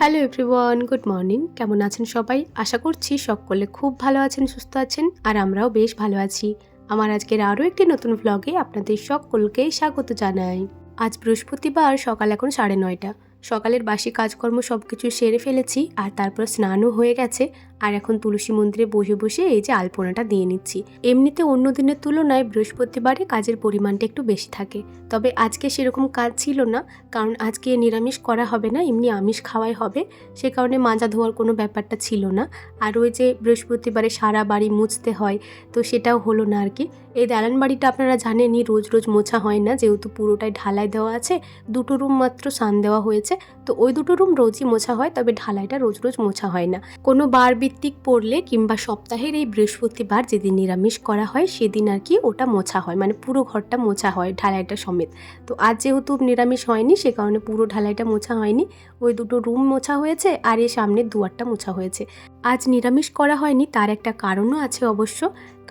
Hello everyone, good morning. কেমন আছেন সবাই? আশা করছি সকলে খুব ভালো আছেন, সুস্থ আছেন, আর আমরাও বেশ ভালো আছি। আমার আজকের আরও একটি নতুন ভ্লগে আপনাদের সকলকেই স্বাগত জানাই। আজ বৃহস্পতিবার, সকাল এখন 9:30। সকালের বাসি কাজকর্ম সব কিছু সেরে ফেলেছি, আর তারপর স্নানও হয়ে গেছে। আর এখন তুলসী মন্দিরে বসে বসে এই যে আলপনাটা দিয়ে নিচ্ছি। এমনিতে অন্য দিনের তুলনায় বৃহস্পতিবারে কাজের পরিমাণটা একটু বেশি থাকে, তবে আজকে সেরকম কাজ ছিল না, কারণ আজকে নিরামিষ করা হবে না, এমনি আমিষ খাওয়াই হবে। সে কারণে মাজা ধোয়ার কোনো ব্যাপারটা ছিল না। আর ওই যে বৃহস্পতিবারে সারা বাড়ি মুছতে হয়, তো সেটাও হলো না আর কি। এই দালান বাড়িটা আপনারা জানেনই রোজ রোজ মোছা হয় না, যেহেতু পুরোটাই ঢালাই দেওয়া আছে। 2টো রুম মাত্র সান দেওয়া হয়েছে, তো ওই 2টো রুম রোজই মোছা হয়, তবে ঢালাইটা রোজ রোজ মোছা হয় না। কোনো বার ভিত্তিক পড়লে কিংবা সপ্তাহের এই বৃহস্পতিবার যেদিন নিরামিষ করা হয় সেদিন আর কি ওটা মোছা হয়, মানে পুরো ঘরটা মোছা হয় ঢালাইটা সমেত। তো আজ যেহেতু নিরামিষ হয়নি, সে কারণে পুরো ঢালাইটা মোছা হয়নি। ওই 2টো রুম মোছা হয়েছে, আর এই সামনের দুয়ারটা মোছা হয়েছে। আজ নিরামিষ করা হয়নি, তার একটা কারণও আছে অবশ্য।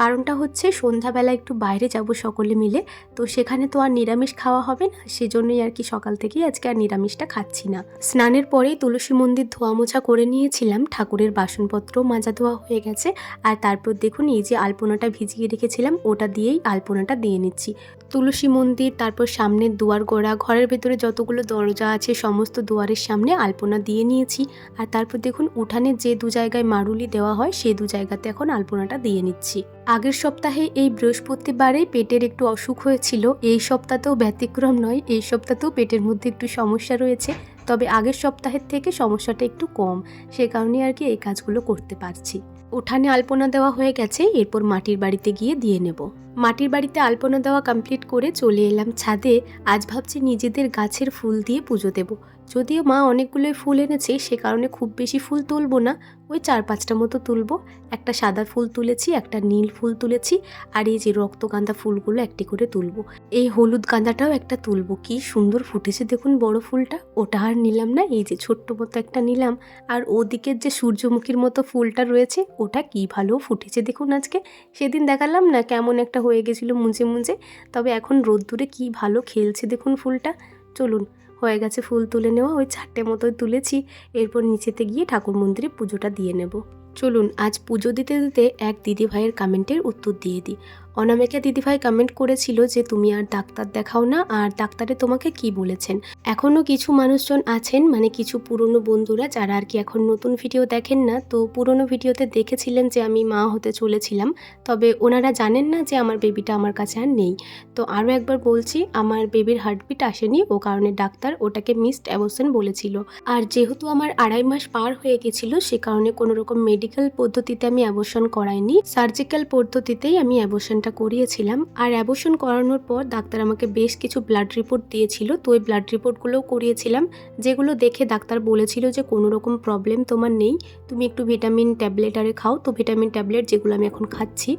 কারণটা হচ্ছে সন্ধ্যাবেলা একটু বাইরে যাব সকলে মিলে, তো সেখানে তো আর নিরামিষ খাওয়া হবে না, সেজন্যই আর কি সকাল থেকেই আজকে আর নিরামিষটা খাচ্ছি না। স্নানের পরেই তুলসী মন্দির ধোয়া মোছা করে নিয়েছিলাম, ঠাকুরের বাসনপত্র মাজা ধোয়া হয়ে গেছে। আর তারপর দেখুন এই যে আলপনাটা ভিজিয়ে রেখেছিলাম, ওটা দিয়েই আলপনাটা দিয়ে নিচ্ছি। তুলসী মন্দির, তারপর সামনের দুয়ার গোড়া, ঘরের ভেতরে যতগুলো দরজা আছে সমস্ত দুয়ারের সামনে আলপনা দিয়ে নিয়েছি। আর তারপর দেখুন উঠানের যে 2 জায়গায় মারুলি দেওয়া হয় সেই 2 জায়গাতে এখন আলপনাটা দিয়ে নিচ্ছি। আগের সপ্তাহে এই বৃহস্পতিবারেই পেটের একটু অসুখ হয়েছিল, এই সপ্তাহতেও ব্যতিক্রম নয়, এই সপ্তাহতেও পেটের মধ্যে একটু সমস্যা রয়েছে, তবে আগের সপ্তাহের থেকে সমস্যাটা একটু কম, সে কারণে আর কি এই কাজগুলো করতে পারছি। উঠানে আলপনা দেওয়া হয়ে গেছে, এরপর মাটির বাড়িতে গিয়ে দিয়ে নেব। মাটির বাড়িতে আলপনা দেওয়া কমপ্লিট করে চলে এলাম ছাদে। আজ ভাবছি নিজেদের গাছের ফুল দিয়ে পুজো দেব। যদিও মা অনেকগুলোই ফুল এনেছে, সে কারণে খুব বেশি ফুল তুলব না, ওই 4-5টা মতো তুলব। একটা সাদা ফুল তুলেছি, একটা নীল ফুল তুলেছি, আর এই যে রক্তগাঁদা ফুলগুলো একটি করে তুলব। এই হলুদ গাঁদাটাও একটা তুলব, কি সুন্দর ফুটেছে দেখুন বড় ফুলটা। ওটা আর নিলাম না, এই যে ছোট্ট মতো একটা নিলাম। আর ওদিকের যে সূর্যমুখীর মতো ফুলটা রয়েছে, ওটা কি ভালো ফুটেছে দেখুন আজকে। সেদিন দেখালাম না কেমন একটা হয়ে গেছিলো মুজে মুজে, তবে এখন রোদ্দুরে কি ভালো খেলছে দেখুন ফুলটা। চলুন, হয়ে গেছে ফুল তুলে নেওয়া, ওই 4টে মতোই তুলেছি। এরপর নিচেতে গিয়ে ঠাকুর মন্দিরে পুজোটা দিয়ে নেব। চলুন আজ পুজো দিতে দিতে এক দিদিভাইয়ের কমেন্টের উত্তর দিয়ে দিই। অনামিকা দিদিভাই কমেন্ট করেছিল যে তুমি আর ডাক্তার দেখাও না, আর ডাক্তারে তোমাকে কি বলেছেন। এখনও কিছু মানুষজন আছেন, মানে কিছু পুরনো বন্ধুরা যারা আর কি এখন নতুন ভিডিও দেখেন না, তো পুরনো ভিডিওতে দেখেছিলেন যে আমি মা হতে চলেছিলাম, তবে ওনারা জানেন না যে আমার বেবিটা আমার কাছে আর নেই। তো আরও একবার বলছি, আমার বেবির হার্টবিট আসেনি, ও কারণে ডাক্তার ওটাকে মিসড অ্যাবর্শন বলেছিল। আর যেহেতু আমার 2.5 মাস পার হয়ে গেছিলো, সে কারণে কোনো রকম মেডিকেল পদ্ধতিতে আমি অ্যাবর্শন করাইনি, সার্জিক্যাল পদ্ধতিতেই আমি অ্যাবর্শনটা করিয়েছিলাম। আর অ্যাবর্শন করানোর পর ডাক্তার আমাকে বেশ কিছু ব্লাড রিপোর্ট দিয়েছিল, তো ওই ব্লাড রিপোর্টগুলোও করিয়েছিলাম, যেগুলো দেখে ডাক্তার বলেছিল যে কোনো রকম প্রবলেম তোমার নেই, তুমি একটু ভিটামিন ট্যাবলেট আরে খাও। তো ভিটামিন ট্যাবলেট যেগুলো আমি এখন খাচ্ছি।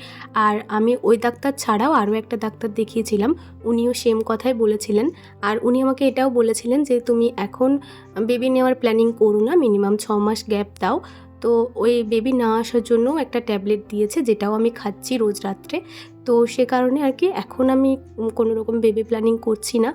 আর আমি ওই ডাক্তার ছাড়াও আরও একটা ডাক্তার দেখিয়েছিলাম, উনিও সেম কথাই বলেছিলেন। আর উনি আমাকে এটাও বলেছিলেন যে তুমি এখন বেবি নেওয়ার প্ল্যানিং করো না, মিনিমাম 6 মাস গ্যাপ দাও। তো ওই বেবি না আসার জন্য একটা ট্যাবলেট দিয়েছে, যেটাও আমি খাচ্ছি রোজ রাত্রে। তো সে কারণে আর কি এখন আমি কোনো রকম বেবি প্ল্যানিং করছি না।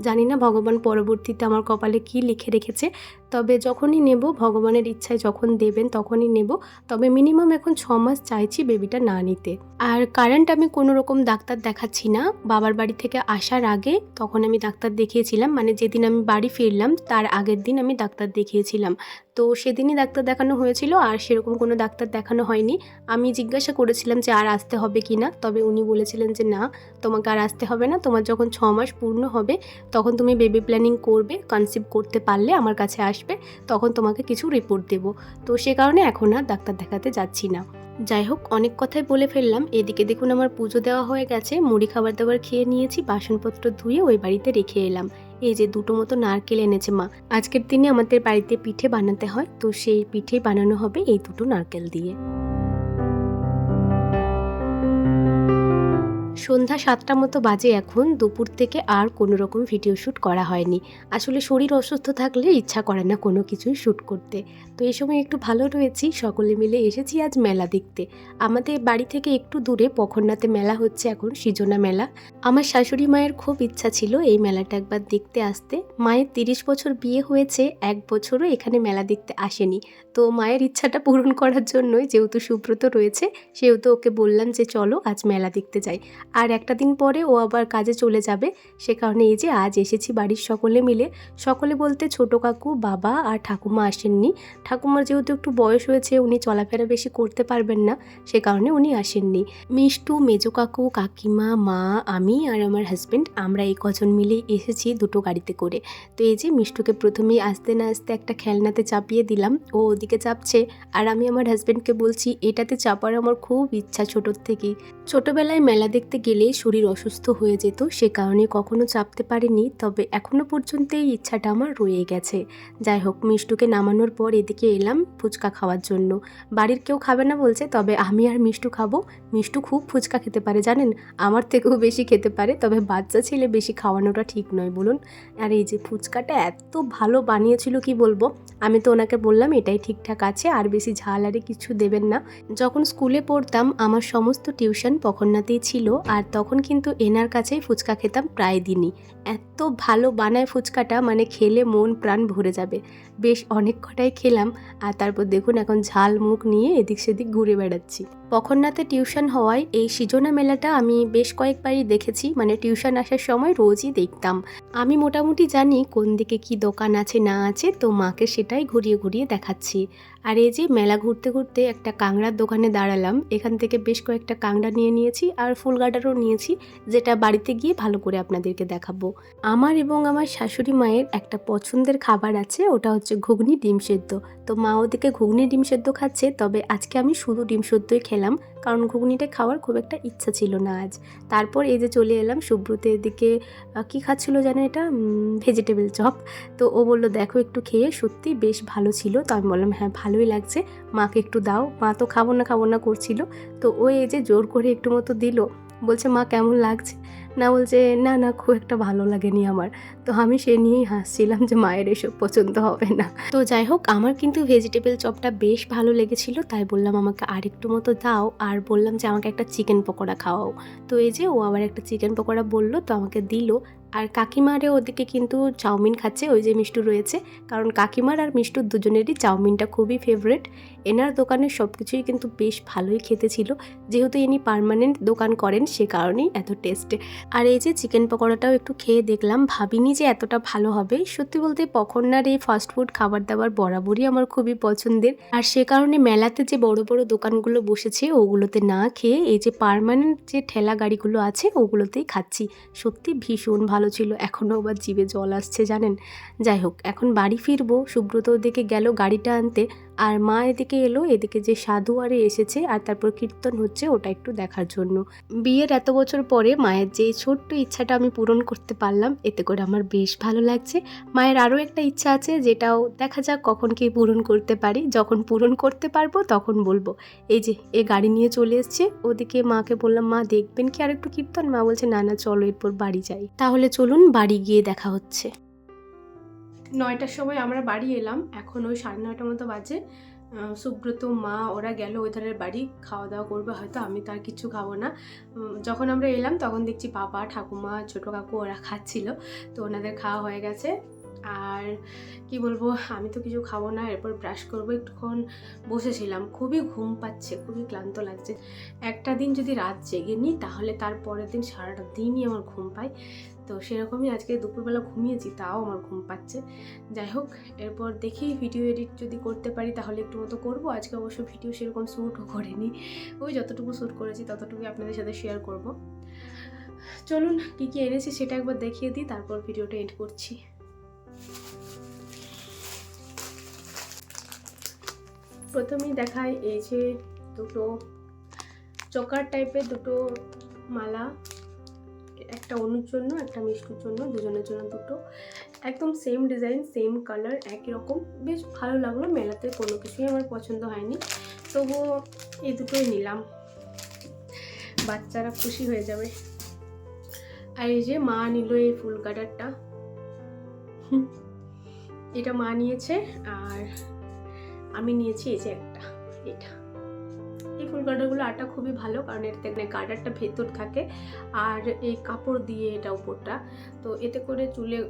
জানি না ভগবান পরবর্তীতে আমার কপালে কি লিখে রেখেছে, তবে যখনই নেব, ভগবানের ইচ্ছায় যখন দেবেন তখনই নেব। তবে মিনিমাম এখন 6 মাস চাইছি বেবিটা না নিতে। আর কারেন্ট আমি কোনো রকম ডাক্তার দেখাচ্ছি না। বাবার বাড়ি থেকে আসার আগে তখন আমি ডাক্তার দেখিয়েছিলাম, মানে যেদিন আমি বাড়ি ফিরলাম তার আগের দিন আমি ডাক্তার দেখিয়েছিলাম। তো সেদিনই ডাক্তার দেখানো হয়েছিল, আর সেরকম কোনো ডাক্তার দেখানো হয়নি। আমি জিজ্ঞাসা করেছিলাম যে আর আসতে হবে কি না, তবে উনি বলেছিলেন যে না, তোমাকে আর আসতে হবে না, তোমার যখন 6 মাস পূর্ণ হবে তখন তুমি বেবি প্ল্যানিং করবে, কনসিভ করতে পারলে আমার কাছে আসবে, তখন তোমাকে কিছু রিপোর্ট দেবো। তো সে কারণে এখন আর ডাক্তার দেখাতে যাচ্ছি না। যাই হোক, অনেক কথাই বলে ফেললাম। এদিকে দেখুন আমার পুজো দেওয়া হয়ে গেছে, মুড়ি খাবার দাবার খেয়ে নিয়েছি, বাসনপত্র ধুয়ে ওই বাড়িতে রেখে এলাম। এই যে 2টো মতো নারকেল এনেছে মা, আজকের দিনে আমাদের বাড়িতে পিঠে বানাতে হয়, তো সেই পিঠে বানানো হবে এই 2টো নারকেল দিয়ে। সন্ধ্যা 7টা মতো বাজে এখন। দুপুর থেকে আর কোনো রকম ভিডিও শ্যুট করা হয়নি। আসলে শরীর অসুস্থ থাকলে ইচ্ছা করে না কোনো কিছুই শ্যুট করতে। তো এই সময় একটু ভালো রয়েছি, সকলে মিলে এসেছি আজ মেলা দেখতে। আমাদের বাড়ি থেকে একটু দূরে পখরনাতে মেলা হচ্ছে এখন, সৃজনা মেলা। আমার শাশুড়ি মায়ের খুব ইচ্ছা ছিল এই মেলাটা একবার দেখতে আসতে। মায়ের 30 বছর বিয়ে হয়েছে, 1 বছরও এখানে মেলা দেখতে আসেনি। তো মায়ের ইচ্ছাটা পূরণ করার জন্যই, যেহেতু সুব্রত রয়েছে সেহেতু ওকে বললাম যে চলো আজ মেলা দেখতে যাই। আর একটা দিন পরে ও আবার কাজে চলে যাবে, সে কারণে এই যে আজ এসেছি বাড়ির সকলে মিলে। সকলে বলতে ছোট কাকু, বাবা আর ঠাকুমা আসেননি। ঠাকুমার যেহেতু একটু বয়স হয়েছে, উনি চলাফেরা বেশি করতে পারবেন না, সে কারণে উনি আসেননি। মিষ্টু, মেজো কাকু, কাকিমা, মা, আমি আর আমার হাজব্যান্ড, আমরা এই কজন মিলেই এসেছি দুটো গাড়িতে করে। তো এই যে মিষ্টুকে প্রথমেই আসতে না আসতে একটা খেলনাতে চাপিয়ে দিলাম, ও ওদিকে চাপছে আর আমি আমার হাজব্যান্ডকে বলছি এটাতে চাপার আমার খুব ইচ্ছা ছোটোর থেকেই। ছোটোবেলায় মেলা দেখতে গেলে শরীর অসুস্থ হয়ে যেত, সে কারণে কখনো চাপতে পারিনি, তবে এখনও পর্যন্ত এই ইচ্ছাটা আমার রয়ে গেছে। যাই হোক, মিষ্টুকে নামানোর পর এদিকে এলাম ফুচকা খাওয়ার জন্য। বাড়ির কেউ খাবে না বলছে, তবে আমি আর মিষ্টু খাবো। মিষ্টু খুব ফুচকা খেতে পারে জানেন, আমার থেকেও বেশি খেতে পারে, তবে বাচ্চা ছেলে বেশি খাওয়ানোটা ঠিক নয় বলুন। আর এই যে ফুচকাটা এত ভালো বানিয়েছিল কি বলবো। আমি তো ওনাকে বললাম এটাই ঠিকঠাক আছে, আর বেশি ঝাল আরে কিছু দেবেন না। যখন স্কুলে পড়তাম আমার সমস্ত টিউশন পখরনাতেই ছিল, আর তখন কিন্তু এনার কাছেই ফুচকা খেতাম প্রায় দিনই। এত ভালো বানায় ফুচকাটা, মানে খেলে মন প্রাণ ভরে যাবে। বেশ অনেক কটাই খেলাম, আর তারপর দেখুন এখন ঝাল মুখ নিয়ে এদিক সেদিক ঘুরে বেড়াচ্ছি। পখরনাতে টিউশন হওয়ায় এই সৃজনা মেলাটা আমি বেশ কয়েকবারই দেখেছি, মানে টিউশন আসার সময় রোজই দেখতাম। আমি মোটামুটি জানি কোন দিকে কি দোকান আছে না আছে, তো মাকে সেটাই ঘুরিয়ে ঘুরিয়ে দেখাচ্ছি। আর এই যে মেলা ঘুরতে ঘুরতে একটা কাংড়ার দোকানে দাঁড়ালাম, এখান থেকে বেশ কয়েকটা কাংড়া নিয়ে নিয়েছি আর ফুল গার্ডারও নিয়েছি, যেটা বাড়িতে গিয়ে ভালো করে আপনাদেরকে দেখাবো। আমার এবং আমার শাশুড়ি মায়ের একটা পছন্দের খাবার আছে, ওটা হচ্ছে ঘুগনি ডিম সেদ্ধ। তো মা ওদিকে ঘুগনি ডিম সেদ্ধ খাচ্ছে, তবে আজকে আমি শুধু ডিম সেদ্ধই খেলাম, কারণ ঘুগনিটা খাওয়ার খুব একটা ইচ্ছা ছিল না আজ। তারপর এই যে চলে এলাম সুব্রত এদিকে কী খাচ্ছিল জানো, এটা ভেজিটেবল চপ। তো ও বললো দেখো একটু খেয়ে, সত্যি বেশ ভালো ছিল। তো আমি বললাম হ্যাঁ ভালোই লাগছে, মাকে একটু দাও। মা তো খাবো না করছিল, তো ও এই যে জোর করে একটু মতো দিল। বলছে মা কেমন লাগছে না, বলছে না না খুব একটা ভালো লাগেনি আমার। তো আমি সে নিয়েই হাসছিলাম যে মায়ের এসব পছন্দ হবে না। তো যাই হোক, আমার কিন্তু ভেজিটেবল চপটা বেশ ভালো লেগেছিল, তাই বললাম আমাকে আরেকটু মতো দাও, আর বললাম যে আমাকে একটা চিকেন পকোড়া খাওয়াও। তো এই যে ও আবার একটা চিকেন পকোড়া বললো, তো আমাকে দিল। আর কাকিমারে ওদিকে কিন্তু চাউমিন খাচ্ছে, ওই যে মিষ্টু রয়েছে, কারণ কাকিমার আর মিষ্টুর দুজনেরই চাউমিনটা খুবই ফেভারেট। এনার দোকানের সব কিছুই কিন্তু বেশ ভালোই খেতে ছিল, যেহেতু ইনি পার্মানেন্ট দোকান করেন সে কারণেই এত টেস্টে। আর এই যে চিকেন পকোড়াটাও একটু খেয়ে দেখলাম, ভাবিনি যে এতটা ভালো হবে। সত্যি বলতে পখরনার এই ফাস্টফুড খাবার দাবার বরাবরই আমার খুবই পছন্দের, আর সে কারণে মেলাতে যে বড় বড় দোকানগুলো বসেছে ওগুলোতে না খেয়ে এই যে পার্মানেন্ট যে ঠেলা গাড়িগুলো আছে ওগুলোতেই খাচ্ছি। সত্যি ভীষণ ভালো ছিল, এখনও আবার জিভে জল আসছে জানেন। যাই হোক, এখন বাড়ি ফিরবো। সুব্রত ওদিকে গেল গাড়িটা আনতে, আর মা এদিকে এলো, এদিকে যে সাধু আরে এসেছে আর তারপর কীর্তন হচ্ছে ওটা একটু দেখার জন্য। বিয়ের এত বছর পরে মায়ের যে ছোট্ট ইচ্ছাটা আমি পূরণ করতে পারলাম, এতে করে আমার বেশ ভালো লাগছে। মায়ের আরও একটা ইচ্ছা আছে, যেটাও দেখা যাক কখন কি পূরণ করতে পারি, যখন পূরণ করতে পারবো তখন বলবো। এই যে এ গাড়ি নিয়ে চলে এসছে, ওদিকে মাকে বললাম মা দেখবেন কি আর একটু কীর্তন, মা বলছে না না চলো এরপর বাড়ি যাই। তাহলে চলুন বাড়ি গিয়ে দেখা হচ্ছে। 9টার সময় আমরা বাড়ি এলাম, এখন ওই 9:30 মতো বাজে। সুব্রত, মা ওরা গেল ওইধারের বাড়ি, খাওয়া দাওয়া করবে হয়তো, আমি তো আর কিছু খাবো না। যখন আমরা এলাম তখন দেখছি বাবা, ঠাকুমা, ছোটো কাকু ওরা খাচ্ছিল, তো ওনাদের খাওয়া হয়ে গেছে। আর কি বলবো, আমি তো কিছু খাবো না, এরপর ব্রাশ করবো। একটুক্ষণ বসেছিলাম, খুবই ঘুম পাচ্ছে, খুবই ক্লান্ত লাগছে। একটা দিন যদি রাত জেগে নিই তাহলে তার পরের দিন সারাটা দিনই আমার ঘুম পায়, তো সেরকমই আজকে দুপুরবেলা ঘুমিয়েছি, তাও আমার ঘুম পাচ্ছে। যাই হোক, এরপর দেখি ভিডিও এডিট যদি করতে পারি তাহলে একটু মতো করবো। আজকে অবশ্য ভিডিও সেরকম শ্যুটও করিনি, ওই যতটুকু শ্যুট করেছি ততটুকুই আপনাদের সাথে শেয়ার করব। চলুন কী কী এনেছি সেটা একবার দেখিয়ে দিই, তারপর ভিডিওটা এডিট করছি। প্রথমেই দেখাই এই যে দুটো চকার টাইপের দুটো মালা, একটা অনুর জন্য একটা মিষ্টুর জন্য, দুজনের জন্য দুটো, একদম সেম ডিজাইন সেম কালার একই রকম, বেশ ভালো লাগলো। মেলাতে কোনো কিছুই আমার পছন্দ হয়নি, তবুও এই দুটোই নিলাম, বাচ্চারা খুশি হয়ে যাবে। আর এই যে মা নিল এই ফুল কাটারটা, এটা মা নিয়েছে, আর আমি নিয়েছি এই যে একটা এটা। এই ফুল গার্ডারগুলো আটা খুবই ভালো, কারণ এতে গার্ডারটা ভেতর থাকে আর এই কাপড় দিয়ে এটা উপরটা, তো এতে করে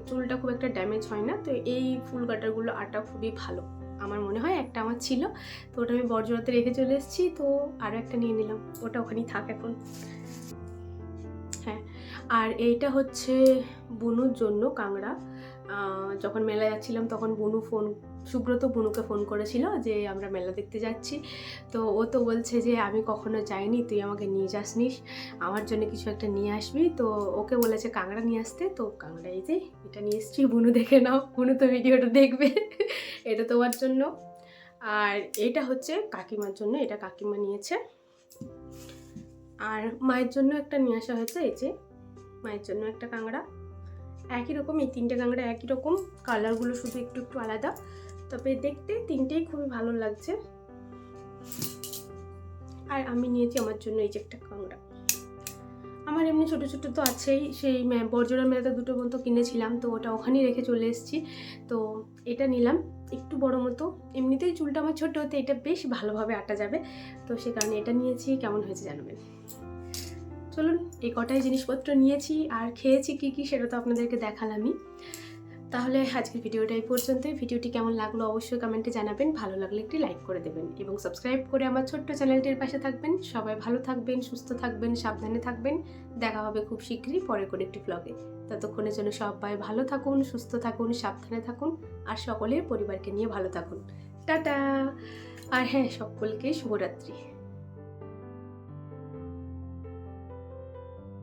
চুলটা খুব একটা ড্যামেজ হয় না। তো এই ফুল গার্ডারগুলো আটা খুবই ভালো আমার মনে হয়। একটা আমার ছিল, তো ওটা আমি বর্জরাতে রেখে চলে এসেছি, তো আরও একটা নিয়ে নিলাম, ওটা ওখানেই থাক এখন। হ্যাঁ, আর এইটা হচ্ছে বুনুর জন্য কাংড়া। যখন মেলা যাচ্ছিলাম তখন সুব্রত বুনুকে ফোন করেছিল যে আমরা মেলা দেখতে যাচ্ছি, তো ও তো বলছে যে আমি কখনো যাইনি, তুই আমাকে নিয়ে যাসনিস, আমার জন্য কিছু একটা নিয়ে আসবি। তো ওকে বলেছে কাংড়া নিয়ে আসতে, তো কাংড়া এই যে এটা নিয়ে এসছি, বুনু দেখে নাও, বুনু তো ভিডিওটা দেখবে। এটা তোমার জন্য। আর এটা হচ্ছে কাকিমার জন্য, এটা কাকিমা নিয়েছে। আর মায়ের জন্য একটা নিয়ে আসা হয়েছে, এই যে মায়ের জন্য একটা কাংড়া, একই রকম, এই তিনটে কাংড়া একই রকম, কালারগুলো শুধু একটু একটু আলাদা, তবে দেখতে তিনটেই খুবই ভালো লাগছে। আর আমি নিয়েছি আমার জন্য এই যে একটা কাংড়া। আমার এমনি ছোটো ছোটো তো আছেই, সেই বর্জরা মেলাতে দুটো মতো কিনেছিলাম, তো ওটা ওখানেই রেখে চলে এসেছি। তো এটা নিলাম একটু বড় মতো, এমনিতেই চুলটা আমার ছোটো হতে এটা বেশ ভালোভাবে আটা যাবে, তো সে কারণে এটা নিয়েছি। কেমন হয়েছে জানাবেন। চলুন, এই কটাই জিনিসপত্র নিয়েছি, আর খেয়েছি কী সেটা তো আপনাদেরকে দেখালামই। তাহলে আজকের ভিডিওটা এই পর্যন্তই। ভিডিওটি কেমন লাগলো অবশ্যই কমেন্টে জানাবেন, ভালো লাগলে একটি লাইক করে দেবেন এবং সাবস্ক্রাইব করে আমার ছোট্ট চ্যানেলটির পাশে থাকবেন। সবাই ভালো থাকবেন, সুস্থ থাকবেন, সাবধানে থাকবেন। দেখা হবে খুব শীঘ্রই পরের কোনো একটি ব্লগে। ততক্ষণের জন্য সবাই ভালো থাকুন, সুস্থ থাকুন, সাবধানে থাকুন, আর সকলের পরিবারকে নিয়ে ভালো থাকুন। টাটা। আর হ্যাঁ, সকলকে শুভরাত্রি।